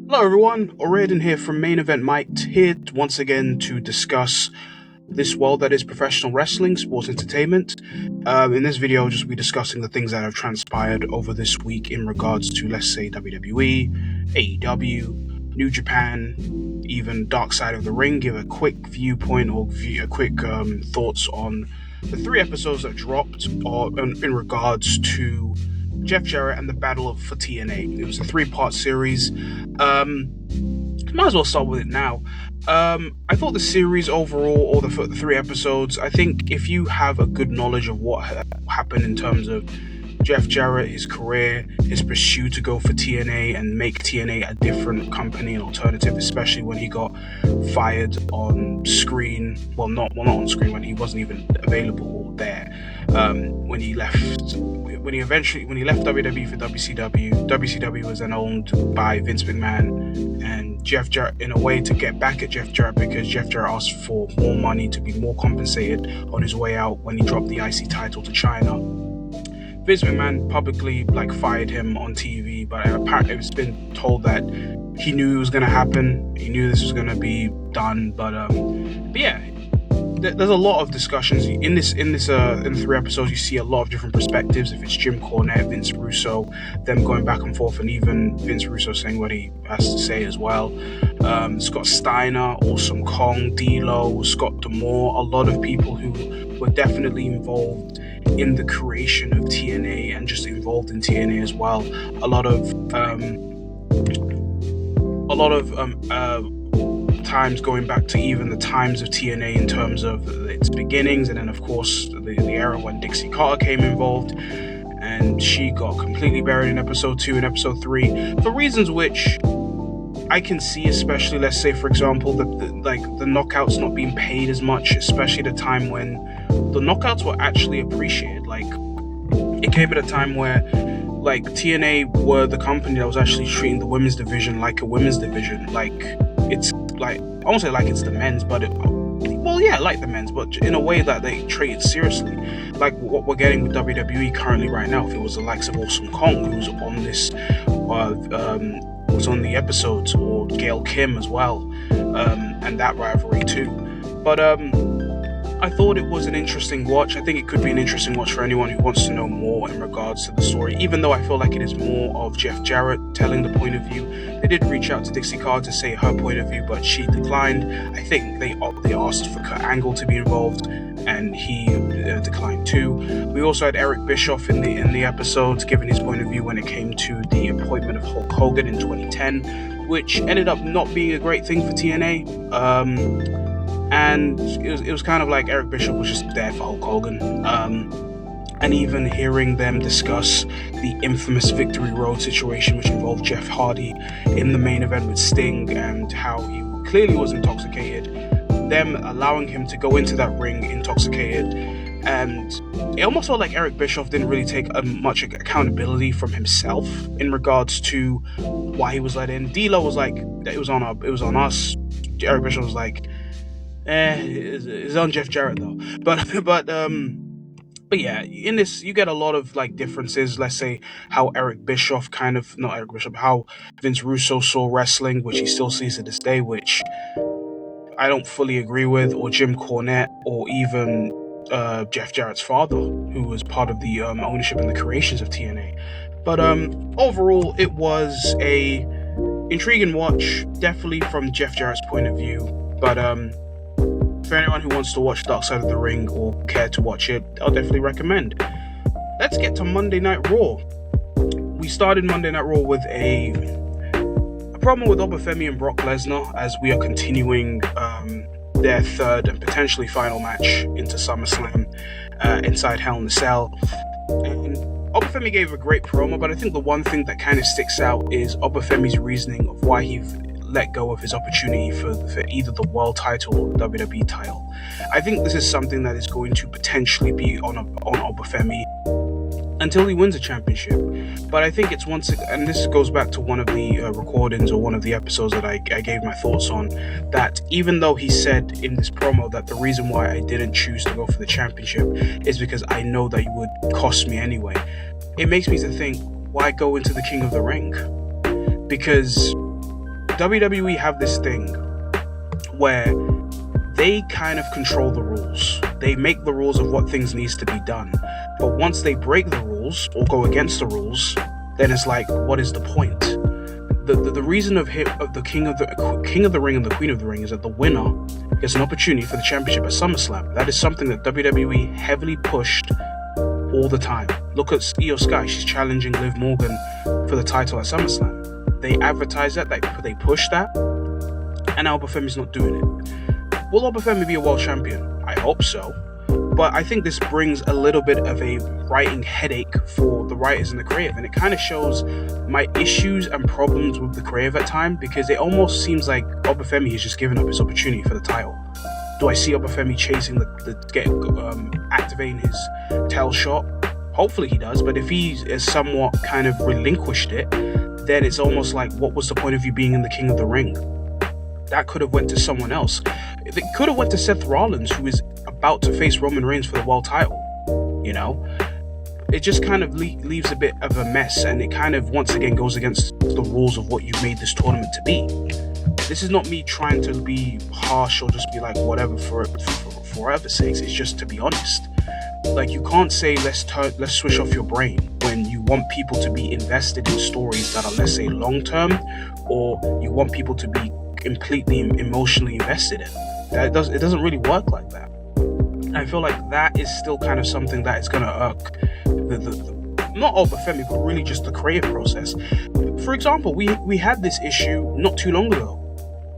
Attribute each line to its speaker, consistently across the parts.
Speaker 1: Hello everyone, O'Riordan here from Main Event Mike, here once again to discuss this world that is professional wrestling, sports entertainment. In this video, I'll just be discussing the things that have transpired over this week in regards to, let's say, WWE, AEW, New Japan, even Dark Side of the Ring, give a quick viewpoint or quick thoughts on the 3 episodes that dropped in regards to Jeff Jarrett and the battle for TNA. It was a 3-part series. Might as well start with it now. I thought the series overall, or the 3 episodes, I think if you have a good knowledge of what happened in terms of Jeff Jarrett, his career, his pursuit to go for TNA and make TNA a different company, an alternative, especially when he got fired on screen. Well, not on screen, when he wasn't even available there. When he left WWE for WCW, WCW was then owned by Vince McMahon, and Jeff Jarrett, in a way to get back at Jeff Jarrett, because Jeff Jarrett asked for more money to be more compensated on his way out when he dropped the IC title to China. Vince McMahon publicly fired him on TV, but apparently it's been told that he knew it was going to happen. He knew this was going to be done, but yeah. There's a lot of discussions in the 3 episodes. You see a lot of different perspectives. If it's Jim Cornette, Vince Russo, them going back and forth, and even Vince Russo saying what he has to say as well. Scott Steiner, Awesome Kong, D'Lo, Scott D'Amore, a lot of people who were definitely involved in the creation of TNA and just involved in TNA as well. A lot of times going back to even the times of TNA in terms of its beginnings, and then of course the era when Dixie Carter came involved, and she got completely buried in episode 2 and episode 3 for reasons which I can see, especially, let's say, for example, the knockouts not being paid as much, especially at a time when the knockouts were actually appreciated. It came at a time where TNA were the company that was actually treating the women's division like a women's division. I won't say like it's the men's, but like the men's, but in a way that they treat it seriously. Like what we're getting with WWE currently right now. If it was the likes of Awesome Kong, who was on this, was on the episodes, or Gail Kim as well, and that rivalry too. But I thought it was an interesting watch. I think it could be an interesting watch for anyone who wants to know more in regards to the story, even though I feel like it is more of Jeff Jarrett telling the point of view. They did reach out to Dixie Carter to say her point of view, but she declined. I think they asked for Kurt Angle to be involved, and he declined too. We also had Eric Bischoff in the episodes giving his point of view when it came to the appointment of Hulk Hogan in 2010, which ended up not being a great thing for TNA. And it was kind of like Eric Bischoff was just there for Hulk Hogan. And even hearing them discuss the infamous Victory Road situation, which involved Jeff Hardy in the main event with Sting, and how he clearly was intoxicated, them allowing him to go into that ring intoxicated. And it almost felt like Eric Bischoff didn't really take much accountability from himself in regards to why he was let in. D'Lo was like, it was on us. Eric Bischoff was like, it's on Jeff Jarrett though. But yeah, in this you get a lot of differences. Let's say how how Vince Russo saw wrestling, which he still sees to this day, which I don't fully agree with, or Jim Cornette, or even Jeff Jarrett's father, who was part of the ownership and the creations of TNA. But overall, it was a intriguing watch, definitely from Jeff Jarrett's point of view. But for anyone who wants to watch Dark Side of the Ring or care to watch it, I'll definitely recommend. Let's get to Monday Night Raw. We started Monday Night Raw with a promo with Oba Femi and Brock Lesnar, as we are continuing their 3rd and potentially final match into SummerSlam inside Hell in a Cell. And Oba Femi gave a great promo, but I think the one thing that kind of sticks out is Oba Femi's reasoning of why he let go of his opportunity for either the world title or the WWE title. I think this is something that is going to potentially be on Oba Femi until he wins a championship. But I think it's and this goes back to one of the recordings or one of the episodes that I gave my thoughts on, that even though he said in this promo that the reason why I didn't choose to go for the championship is because I know that you would cost me anyway, it makes me to think, why go into the King of the Ring? Because WWE have this thing where they kind of control the rules. They make the rules of what things needs to be done. But once they break the rules or go against the rules, then it's like, what is the point? The reason of the King of the Ring and the Queen of the Ring is that the winner gets an opportunity for the championship at SummerSlam. That is something that WWE heavily pushed all the time. Look at Io Sky, she's challenging Liv Morgan for the title at SummerSlam. They advertise that, they push that, and Oba Femi's not doing it. Will Oba Femi be a world champion? I hope so. But I think this brings a little bit of a writing headache for the writers and the creative, and it kind of shows my issues and problems with the creative at time, because it almost seems like Oba Femi has just given up his opportunity for the title. Do I see Oba Femi chasing activating his tail shot? Hopefully he does, but if he is somewhat kind of relinquished it, then it's almost like, what was the point of you being in the King of the Ring? That could have went to someone else. It could have went to Seth Rollins, who is about to face Roman Reigns for the world title. You know, it just kind of leaves a bit of a mess, and it kind of once again goes against the rules of what you made this tournament to be. This is not me trying to be harsh or just be like whatever for whatever's sakes. It's just to be honest. Like, you can't say let's switch off your brain when you want people to be invested in stories that are, let's say, long term, or you want people to be completely emotionally invested in. It doesn't really work like that. I feel like that is still kind of something that is going to irk not Oba Femi, but really just the creative process. For example, we had this issue not too long ago.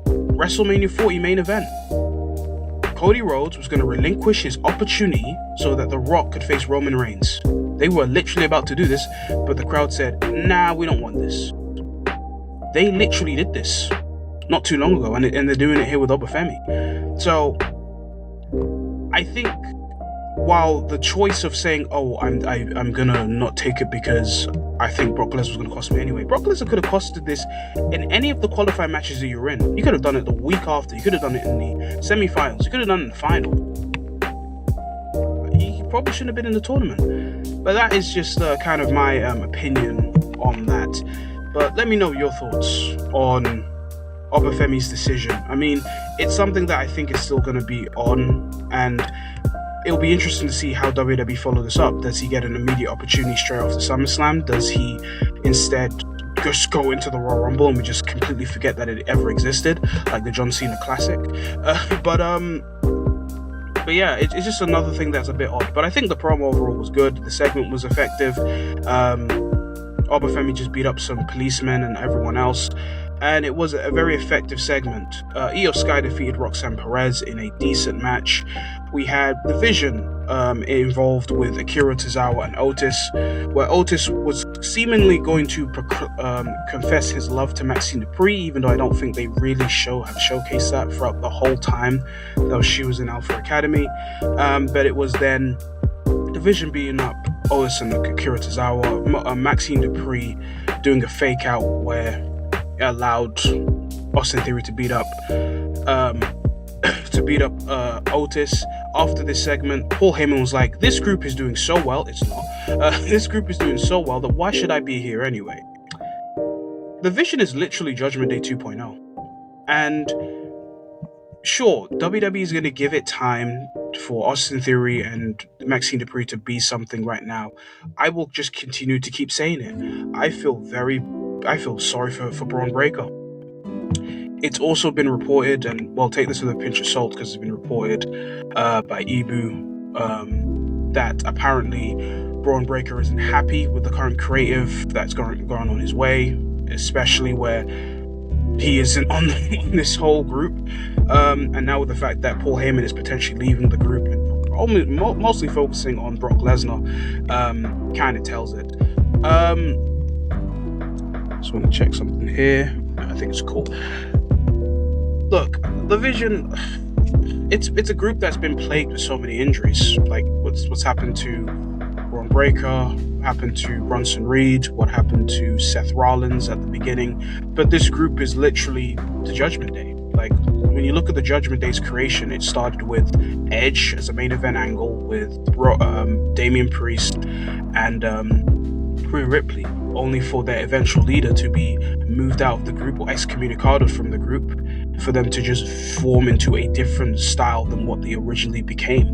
Speaker 1: WrestleMania 40 main event. Cody Rhodes was going to relinquish his opportunity so that The Rock could face Roman Reigns. They were literally about to do this, but the crowd said, nah, we don't want this. They literally did this not too long ago, and they're doing it here with Oba Femi. So I think while the choice of saying, oh, I'm gonna not take it because I think Brock Lesnar was gonna cost me anyway. Brock Lesnar could have costed this in any of the qualifying matches that you're in. You could have done it the week after. You could have done it in the semi-finals. You could have done it in the final. He probably shouldn't have been in the tournament. But that is just kind of my opinion on that. But let me know your thoughts on Oba Femi's decision. I mean, it's something that I think is still going to be on, and it'll be interesting to see how WWE follow this up. Does he get an immediate opportunity straight off the SummerSlam? Does he instead just go into the Royal Rumble and we just completely forget that it ever existed, like the John Cena Classic? But yeah, it's just another thing that's a bit odd. But I think the promo overall was good. The segment was effective. Oba Femi just beat up some policemen and everyone else, and it was a very effective segment. Io Sky defeated Roxanne Perez in a decent match. We had the Vision involved with Akira Tozawa and Otis, where Otis was seemingly going to confess his love to Maxine Dupree, even though I don't think they really have showcased that throughout the whole time that she was in Alpha Academy. But it was then the Vision beating up Otis and Akira Tozawa, Maxine Dupree doing a fake out where it allowed Austin Theory to beat up Otis. After this segment, Paul Heyman was like, this group is doing so well. It's not. This group is doing so well that why should I be here anyway? The Vision is literally Judgment Day 2.0. And sure, WWE is going to give it time for Austin Theory and Maxine Dupree to be something right now. I will just continue to keep saying it. I feel sorry for Bron Breakker. It's also been reported, and well, take this with a pinch of salt because it's been reported by Ibu that apparently Bron Breakker isn't happy with the current creative that's going on his way, especially where he isn't on this whole group. And now with the fact that Paul Heyman is potentially leaving the group and mostly focusing on Brock Lesnar, kind of tells it. Just want to check something here. I think it's cool. Look, the Vision, it's a group that's been plagued with so many injuries. Like what's happened to Bron Breakker, happened to Bronson Reed, what happened to Seth Rollins at the beginning. But this group is literally the Judgment Day. Like, when you look at the Judgment Day's creation, it started with Edge as a main event angle with Damian Priest and Rhea Ripley. only for their eventual leader to be moved out of the group or excommunicated from the group, for them to just form into a different style than what they originally became.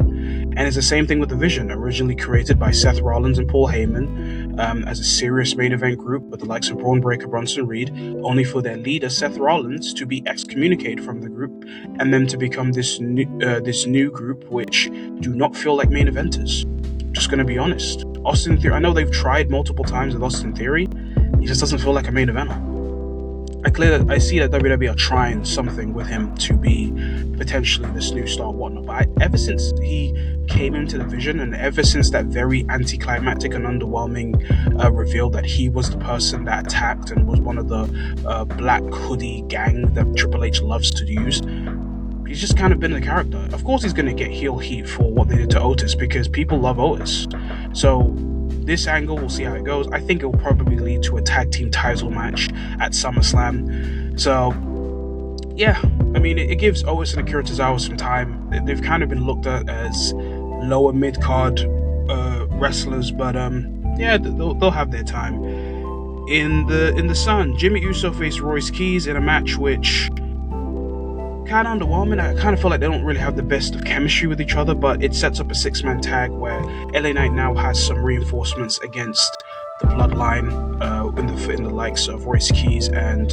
Speaker 1: And it's the same thing with the Vision, originally created by Seth Rollins and Paul Heyman as a serious main event group with the likes of Bron Breakker, Bronson Reed, only for their leader Seth Rollins to be excommunicated from the group and then to become this new group which do not feel like main eventers. Just going to be honest. Austin Theory, I know they've tried multiple times with Austin Theory, he just doesn't feel like a main eventer. I see that WWE are trying something with him to be potentially this new star, whatnot. But ever since he came into the Vision, and ever since that very anticlimactic and underwhelming reveal that he was the person that attacked and was one of the black hoodie gang that Triple H loves to use, he's just kind of been the character. Of course, he's going to get heel heat for what they did to Otis because people love Otis. So this angle, we'll see how it goes. I think it will probably lead to a tag team title match at SummerSlam. So, yeah, I mean, it gives Otis and Akira Tozawa some time. They've kind of been looked at as lower mid-card wrestlers, but yeah, they'll have their time. In the Sun, Jimmy Uso faced Royce Keys in a match which kind of underwhelming. I kind of feel like they don't really have the best of chemistry with each other, but it sets up a 6-man tag where LA Knight now has some reinforcements against the Bloodline in the likes of Royce Keys and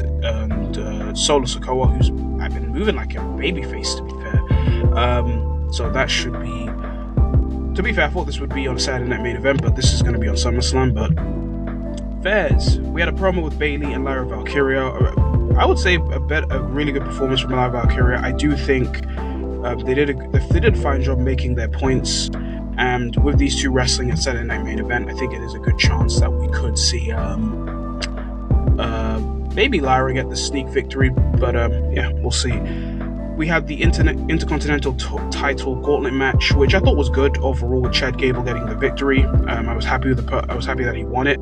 Speaker 1: Solo Sikoa, who's I've been moving like a babyface, to be fair. So that should be, to be fair, I thought this would be on a Saturday Night Main Event, but this is going to be on SummerSlam. But Fairs, we had a promo with Bayley and Lyra Valkyria. I would say a really good performance from Lyra Valkyria. I do think they did a fine job making their points, and with these two wrestling at Saturday Night Main Event, I think it is a good chance that we could see maybe Lyra get the sneak victory, but yeah, we'll see. We had the Intercontinental title gauntlet match, which I thought was good overall, with Chad Gable getting the victory. I was happy that he won it.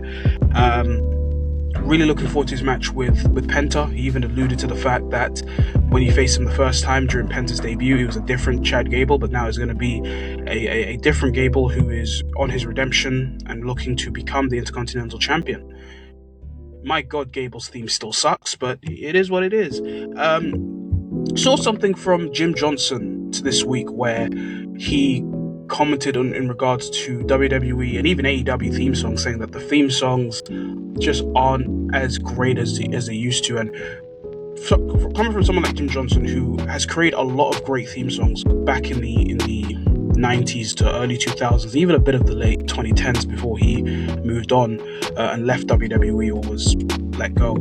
Speaker 1: Really looking forward to his match with Penta. He even alluded to the fact that when he faced him the first time during Penta's debut, he was a different Chad Gable, but now it's going to be a different Gable who is on his redemption and looking to become the Intercontinental Champion. My God, Gable's theme still sucks, but it is what it is. Saw something from Jim Johnston this week where he commented in regards to WWE and even AEW theme songs, saying that the theme songs just aren't as great as they used to. And coming from someone like Jim Johnston, who has created a lot of great theme songs back in the 90s to early 2000s, even a bit of the late 2010s before he moved on and left WWE or was let go.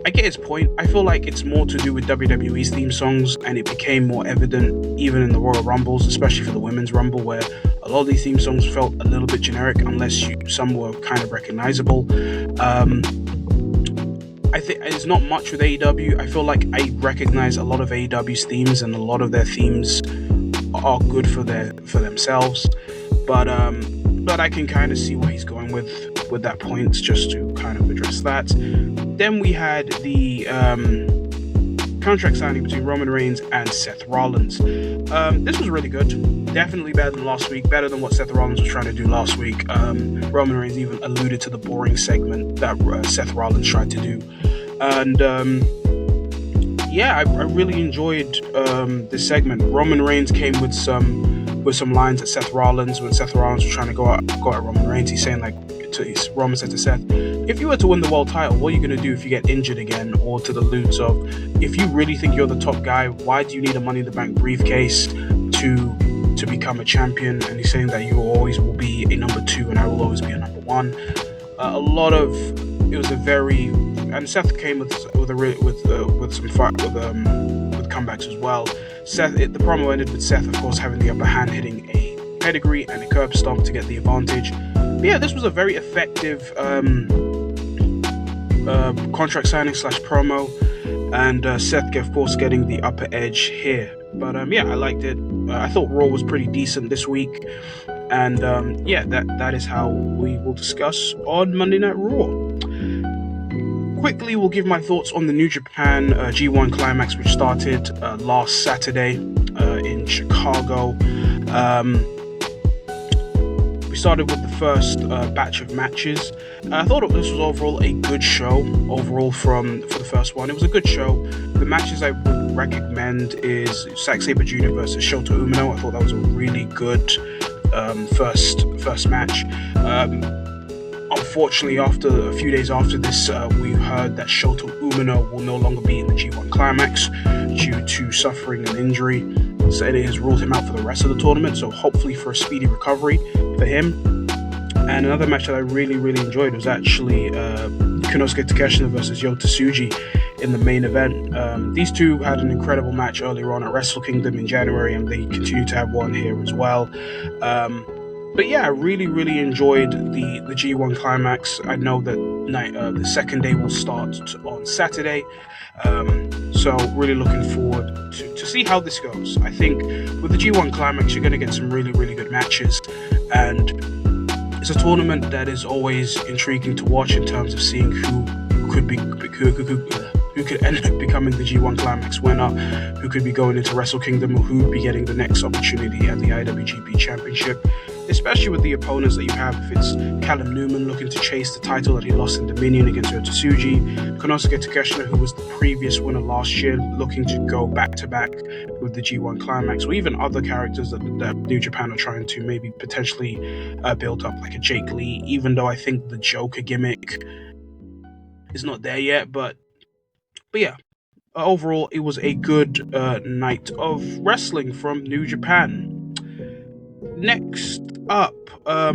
Speaker 1: I get his point. I feel like it's more to do with WWE's theme songs, and it became more evident even in the Royal Rumbles, especially for the Women's Rumble, where a lot of these theme songs felt a little bit generic unless some were kind of recognizable. I think it's not much with AEW. I feel like I recognize a lot of AEW's themes, and a lot of their themes are good for themselves. But I can kind of see where he's going with that point, just to kind of address that. Then we had the contract signing between Roman Reigns and Seth Rollins. This was really good. Definitely better than last week. Better than what Seth Rollins was trying to do last week. Roman Reigns even alluded to the boring segment that Seth Rollins tried to do. And yeah, I really enjoyed this segment. Roman Reigns came with some lines at Seth Rollins when Seth Rollins was trying to go at Roman Reigns. He's saying, like, Roman said to Seth, if you were to win the world title, what are you going to do if you get injured again? Or to the loots of, if you really think you're the top guy, why do you need a Money in the Bank briefcase to become a champion? And he's saying that you always will be a number 2 and I will always be a number 1. It was a very, and Seth came with some comebacks as well. The promo ended with Seth, of course, having the upper hand, hitting a pedigree and a curb stomp to get the advantage. But yeah, this was a very effective contract signing / promo, and Seth, of course, getting the upper edge here. But yeah, I liked it. I thought Raw was pretty decent this week, and yeah, that is how we will discuss on Monday Night Raw. Quickly, we'll give my thoughts on the New Japan G1 Climax, which started last Saturday in Chicago. We started with the first batch of matches. I thought this was overall a good show. Overall, for the first one, it was a good show. The matches I would recommend is Zack Sabre Jr. versus Shota Umino. I thought that was a really good first match. Unfortunately, after a few days after this, we heard that Shota Umino will no longer be in the G1 Climax due to suffering an injury. So it has ruled him out for the rest of the tournament. So hopefully for a speedy recovery for him. And another match that I really enjoyed was actually Konosuke Takeshita versus Yota Tsuji in the main event. These two had an incredible match earlier on at Wrestle Kingdom in January, and they continue to have one here as well. But yeah, I really enjoyed the G1 Climax. I know that the second day will start on Saturday, so really looking forward to see how this goes. I think with the G1 Climax, you're going to get some really good matches, and it's a tournament that is always intriguing to watch in terms of seeing who could end up becoming the G1 Climax winner, who could be going into Wrestle Kingdom, or who would be getting the next opportunity at the IWGP Championship, especially with the opponents that you have. If it's Callum Newman looking to chase the title that he lost in Dominion against Yota Tsuji, Konosuke Takeshita, who was the previous winner last year, looking to go back-to-back with the G1 Climax, or even other characters that New Japan are trying to maybe potentially build up, like a Jake Lee, even though I think the Joker gimmick is not there yet, but yeah, overall, it was a good night of wrestling from New Japan. Next up,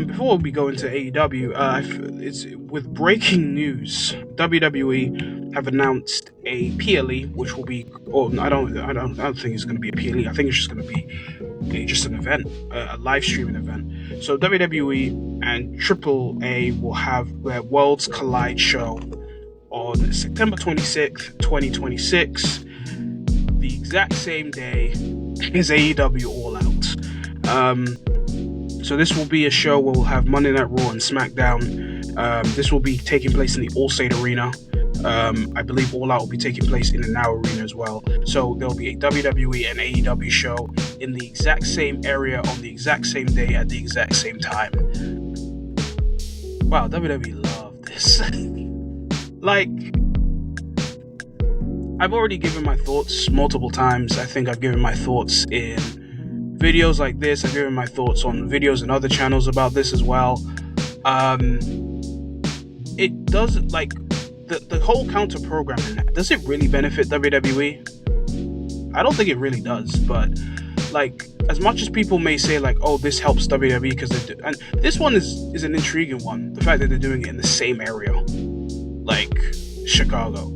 Speaker 1: before we go into AEW, it's with breaking news. WWE have announced a PLE, which will be, I don't think it's going to be a PLE. I think it's just going to be just an event, a live streaming event. So WWE and AAA will have their Worlds Collide show on September 26th, 2026, the exact same day as AEW All Out. So this will be a show where we'll have Monday Night Raw and SmackDown. This will be taking place in the Allstate Arena. I believe All Out will be taking place in the Now Arena as well. So there'll be a WWE and AEW show in the exact same area on the exact same day at the exact same time. Wow, WWE love this. Like, I've already given my thoughts multiple times. I think I've given my thoughts in videos like this. I've given my thoughts on videos and other channels about this as well. It does, like, the whole counter programming, does it really benefit WWE? I don't think it really does, but like, as much as people may say like, oh, this helps WWE because and this one is an intriguing one, the fact that they're doing it in the same area, like Chicago.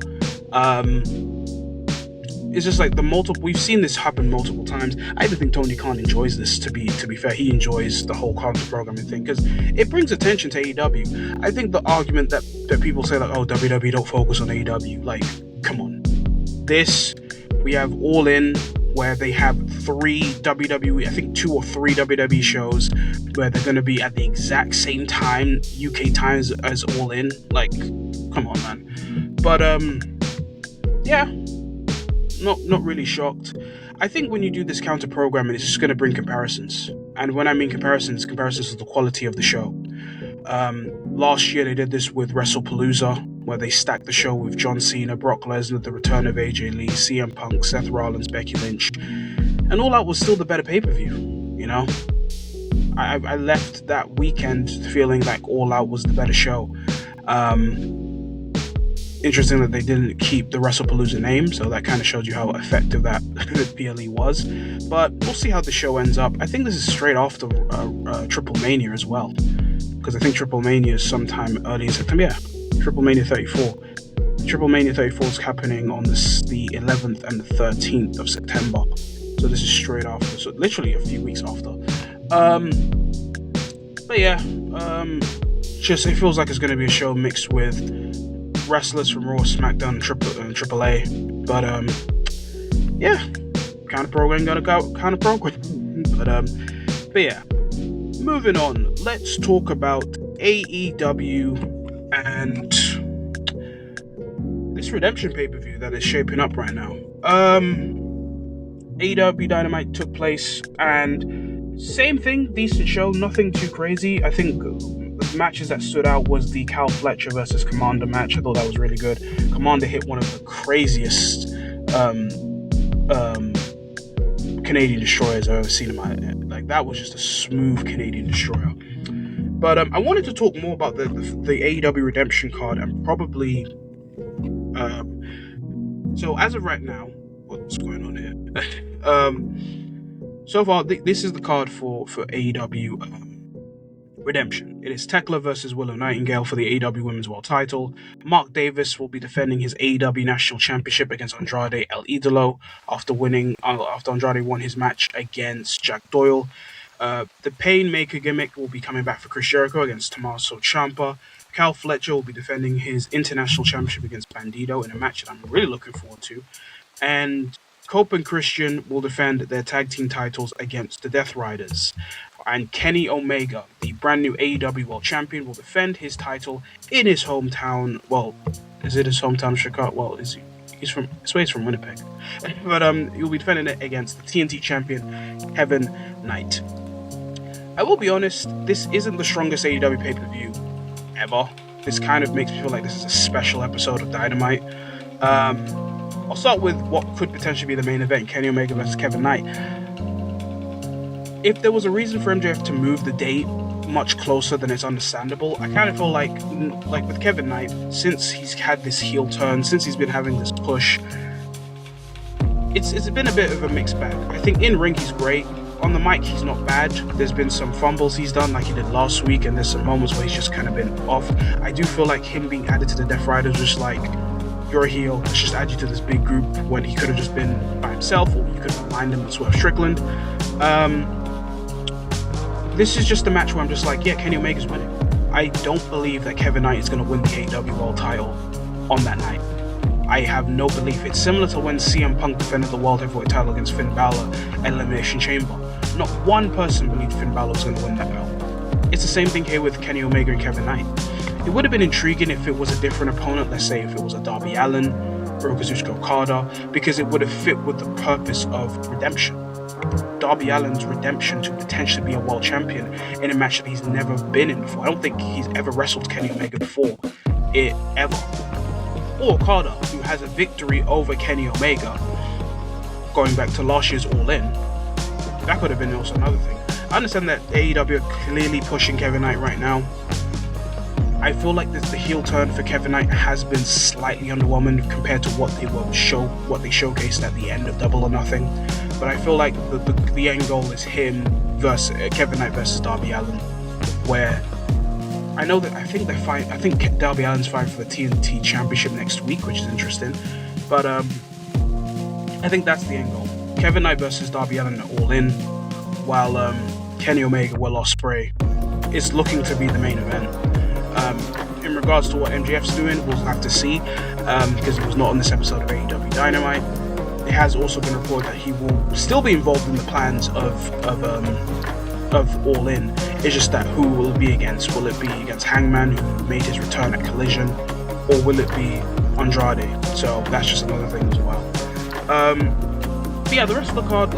Speaker 1: It's just like we've seen this happen multiple times. I even think Tony Khan enjoys this, to be fair. He enjoys the whole counter programming thing because it brings attention to AEW. I think the argument that people say like, oh, WWE don't focus on AEW, like, come on. We have All In, where they have 3 WWE, I think 2 or 3 WWE shows where they're going to be at the exact same time, UK times, as All In. Like, come on, man. But yeah, not really shocked. I think when you do this counter programming, it's just going to bring comparisons. And when I mean comparisons to the quality of the show. Last year they did this with WrestlePalooza, where they stacked the show with John Cena, Brock Lesnar, the return of AJ Lee, CM Punk, Seth Rollins, Becky Lynch. And All Out was still the better pay-per-view, you know? I left that weekend feeling like All Out was the better show. Interesting that they didn't keep the WrestlePalooza name, so that kind of showed you how effective that PLE was. But we'll see how the show ends up. I think this is straight after Triple Mania as well, because I think Triple Mania is sometime early in September. Yeah, Triple Mania 34. Triple Mania 34 is happening on the 11th and the 13th of September. So this is straight after, so literally a few weeks after. But yeah, just it feels like it's going to be a show mixed with wrestlers from Raw, SmackDown, and AAA. But yeah, kind of program gotta go, kind of program. But yeah, moving on. Let's talk about AEW and this Redemption pay-per-view that is shaping up right now. AEW Dynamite took place, and Same thing, decent show, nothing too crazy. I think the matches that stood out was the Cal Fletcher versus Commander match. I thought that was really good. Commander hit one of the craziest um, um, Canadian destroyers I've ever seen in my head. Like, that was just a smooth Canadian destroyer. But I wanted to talk more about the AEW Redemption card and probably. So as of right now, what's going on here? So far, this is the card for AEW Redemption. It is Tekla versus Willow Nightingale for the AEW Women's World Title. Mark Davis will be defending his AEW National Championship against Andrade El Idolo after Andrade won his match against Jack Doyle. The Painmaker gimmick will be coming back for Chris Jericho against Tommaso Ciampa. Cal Fletcher will be defending his International Championship against Bandito in a match that I'm really looking forward to. And Cope and Christian will defend their tag team titles against the Death Riders. And Kenny Omega, the brand new AEW World Champion, will defend his title in his hometown. Well, is it his hometown, Chicago? Well, he's from Winnipeg. But he'll be defending it against the TNT champion, Kevin Knight. I will be honest, this isn't the strongest AEW pay-per-view ever. This kind of makes me feel like this is a special episode of Dynamite. I'll start with what could potentially be the main event, Kenny Omega versus Kevin Knight. If there was a reason for MJF to move the date much closer, then it's understandable. I kind of feel like with Kevin Knight, since he's had this heel turn, since he's been having this push, it's been a bit of a mixed bag. I think in ring he's great. On the mic he's not bad. There's been some fumbles he's done like he did last week, and there's some moments where he's just kind of been off. I do feel like him being added to the Death Riders was just like, you're a heel, let's just add you to this big group, when he could have just been by himself, or you could have aligned him with Swerve Strickland. This is just a match where I'm just like, yeah, Kenny Omega's winning. I don't believe that Kevin Knight is going to win the AEW World title on that night. I have no belief. It's similar to when CM Punk defended the World Heavyweight title against Finn Balor at Elimination Chamber. Not one person believed Finn Balor was going to win that belt. It's the same thing here with Kenny Omega and Kevin Knight. It would have been intriguing if it was a different opponent, let's say if it was a Darby Allin or a Kazuchika Okada, because it would have fit with the purpose of redemption. Darby Allin's redemption to potentially be a world champion in a match that he's never been in before. I don't think he's ever wrestled Kenny Omega before, ever. Or Okada, who has a victory over Kenny Omega, going back to last year's All In. That could have been also another thing. I understand that AEW are clearly pushing Kevin Knight right now. I feel like the heel turn for Kevin Knight has been slightly underwhelming compared to what they showcased at the end of Double or Nothing. But I feel like the end goal is him versus Kevin Knight versus Darby Allin, where I think Darby Allin's fighting for the TNT Championship next week, which is interesting. But I think that's the end goal. Kevin Knight versus Darby Allin All In, while Kenny Omega Will Ospreay is looking to be the main event. In regards to what MJF's doing, we'll have to see, because he was not on this episode of AEW Dynamite. It has also been reported that he will still be involved in the plans of All In. It's just that who will it be against? Will it be against Hangman, who made his return at Collision, or will it be Andrade? So that's just another thing as well. But yeah, the rest of the card, the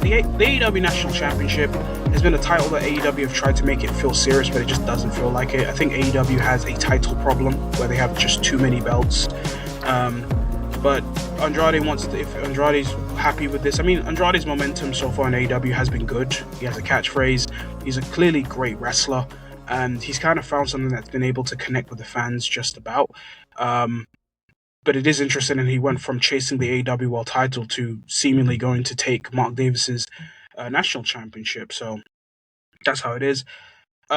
Speaker 1: AEW National Championship has been a title that AEW have tried to make it feel serious, but it just doesn't feel like it. I think AEW has a title problem where they have just too many belts. But Andrade if Andrade's happy with this, I mean, Andrade's momentum so far in AEW has been good. He has a catchphrase. He's a clearly great wrestler, and he's kind of found something that's been able to connect with the fans just about. But it is interesting, and he went from chasing the AEW World title to seemingly going to take Mark Davis's national championship. So that's how it is.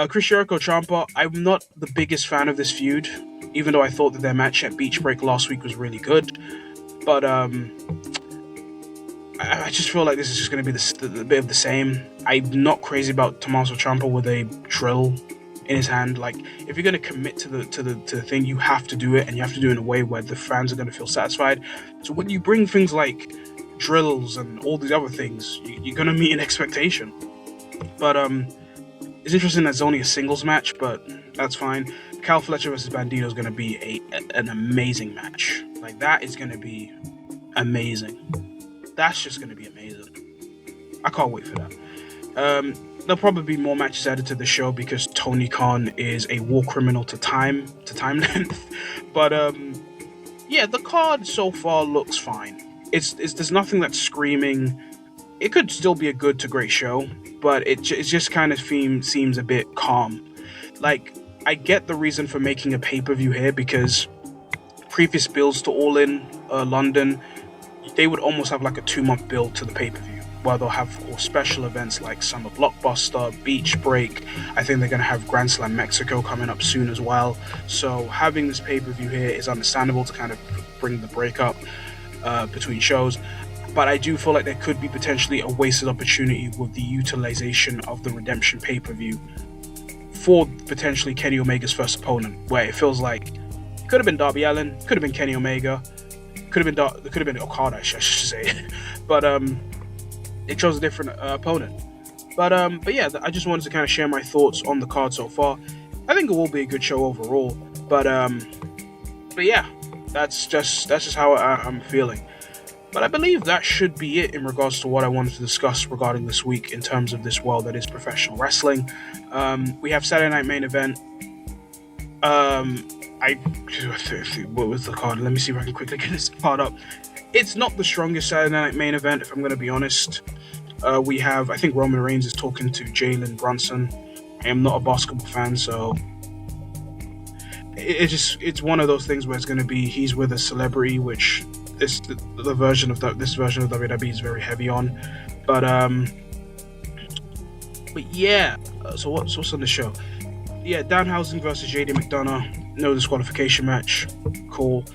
Speaker 1: Chris Jericho Ciampa, I'm not the biggest fan of this feud, even though I thought that their match at Beach Break last week was really good. But I just feel like this is just going to be a bit of the same. I'm not crazy about Tommaso Ciampa with a drill in his hand. Like, if you're going to commit to the thing, you have to do it, and you have to do it in a way where the fans are going to feel satisfied. So when you bring things like drills and all these other things, you're going to meet an expectation. But it's interesting that it's only a singles match, but that's fine. Cal Fletcher versus Bandito is going to be an amazing match. Like, that is going to be amazing. That's just going to be amazing. I can't wait for that. There'll probably be more matches added to the show because Tony Khan is a war criminal to time length. But yeah, the card so far looks fine. It's there's nothing that's screaming. It could still be a good to great show, but it just kind of seems a bit calm. Like, I get the reason for making a pay-per-view here because previous builds to All In London, they would almost have like a 2-month build to the pay-per-view, where they'll have, of course, special events like Summer Blockbuster, Beach Break. I think they're going to have Grand Slam Mexico coming up soon as well. So having this pay-per-view here is understandable to kind of bring the breakup between shows. But I do feel like there could be potentially a wasted opportunity with the utilization of the Redemption pay-per-view for potentially Kenny Omega's first opponent, where it feels like it could have been Darby Allin, could have been Kenny Omega, could have been Okada, I should say, but it chose a different opponent. But yeah, I just wanted to kind of share my thoughts on the card so far. I think it will be a good show overall, but yeah, that's just how I'm feeling. But I believe that should be it in regards to what I wanted to discuss regarding this week in terms of this world that is professional wrestling. We have Saturday Night Main Event. What was the card? Let me see if I can quickly get this card up. It's not the strongest Saturday Night Main Event, if I'm going to be honest. We have, I think Roman Reigns is talking to Jalen Brunson. I am not a basketball fan, so it's one of those things where it's going to be he's with a celebrity, which this version of WWE is very heavy on. But yeah. So what's on the show? Yeah, Danhausen versus JD McDonough, no disqualification match. Cool.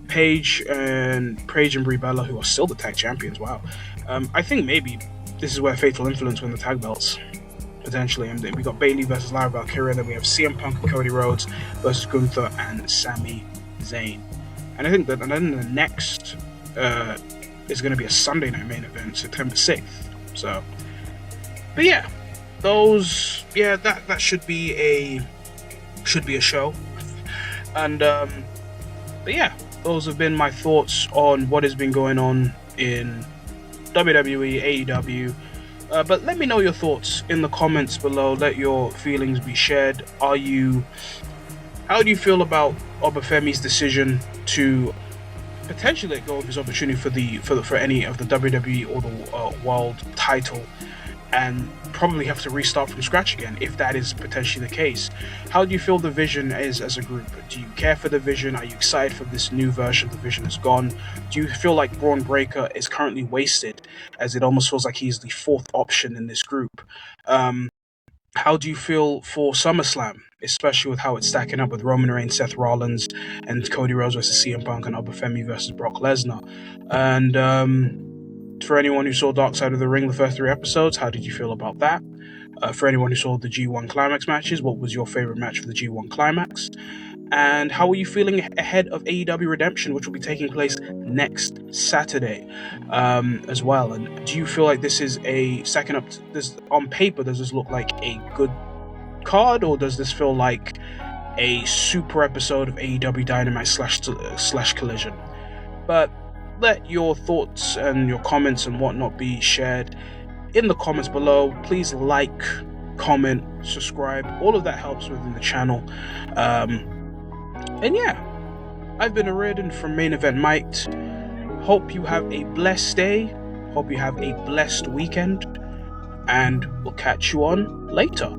Speaker 1: Paige and Brie Bella, who are still the tag champions. Wow. I think maybe this is where Fatal Influence win the tag belts, potentially. And then we got Bayley versus Lara Valkyria, and then we have CM Punk and Cody Rhodes versus Gunther and Sami Zayn. And I think that, and then the next is going to be a Sunday Night Main Event, September 6th. So, but yeah, that should be a show. And but yeah, those have been my thoughts on what has been going on in WWE, AEW. But let me know your thoughts in the comments below. Let your feelings be shared. How do you feel about Oba Femi's decision to potentially let go of his opportunity for any of the WWE or the world title, and probably have to restart from scratch again if that is potentially the case? How do you feel the Vision is as a group? Do you care for the Vision? Are you excited for this new version the Vision has gone? Do you feel like Bron Breakker is currently wasted, as it almost feels like he's the fourth option in this group? How do you feel for SummerSlam, especially with how it's stacking up with Roman Reigns, Seth Rollins, and Cody Rhodes versus CM Punk, and Oba Femi versus Brock Lesnar? And for anyone who saw Dark Side of the Ring, the first 3 episodes, how did you feel about that? For anyone who saw the G1 Climax matches, what was your favorite match for the G1 Climax? And how are you feeling ahead of AEW Redemption, which will be taking place next Saturday as well? And do you feel like this is a second up? This on paper, does this look like a good card, or does this feel like a super episode of AEW Dynamite slash Collision? But let your thoughts and your comments and whatnot be shared in the comments below. Please like, comment, subscribe. All of that helps within the channel. And yeah, I've been Ariadne from Main Event Mike. Hope you have a blessed day. Hope you have a blessed weekend. And we'll catch you on later.